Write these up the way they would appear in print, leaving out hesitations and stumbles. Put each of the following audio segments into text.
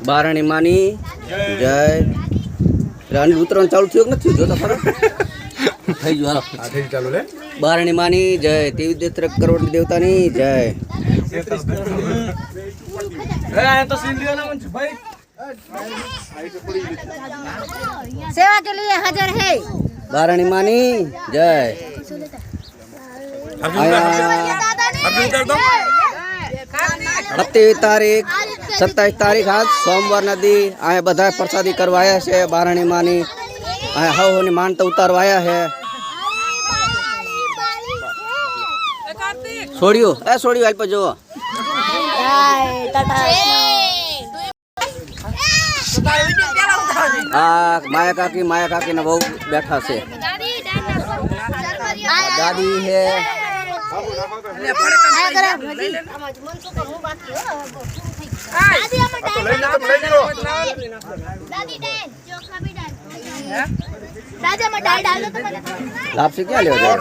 બારણી માની જય. રાણી ઉતરણ ચાલુ થયું કે નથી જોતા ખરા થઈ ગયું હાલો ચાલુ રે. બારણી માની જય. 23 કરોડ દેવતાની જય. सेवा के लिए हाजिर है बारणी मानी जय. 27 તારીખ 27 તારીખ આજ સોમવાર નદી આ બધા પ્રસાદી કરવા આવ્યા છે. બારણી માની આ હવની માનતા ઉતારવા આવ્યા છે. છોડ્યું હાલ પર જુઓ. આ માયા કાકી ને બહુ બેઠા છે. દાદી હે લાપસી ક્યાં લેવા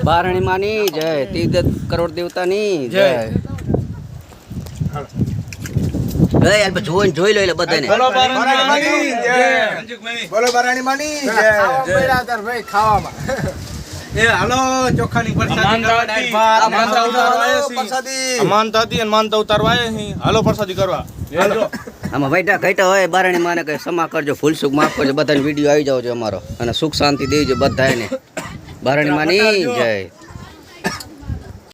બારણી માની જય. 23 કરોડ દેવતાની જય. જોઈ લો એટલે બધાને બોલો બારણી માની જય. ભાઈ ખાવામાં એ હાલો ચોખાની માનતા ઉતારવા હાલો પ્રસાદી કરવા. આમાં વૈટા ઘટા હોય બારણી માને કઈ ક્ષમા કરજો, ભૂલ સુખ માફ કરજો. બધાને વિડીયો આવી જાવ અમારો અને સુખ શાંતિ દેજો બધાને. બારણી માની જય.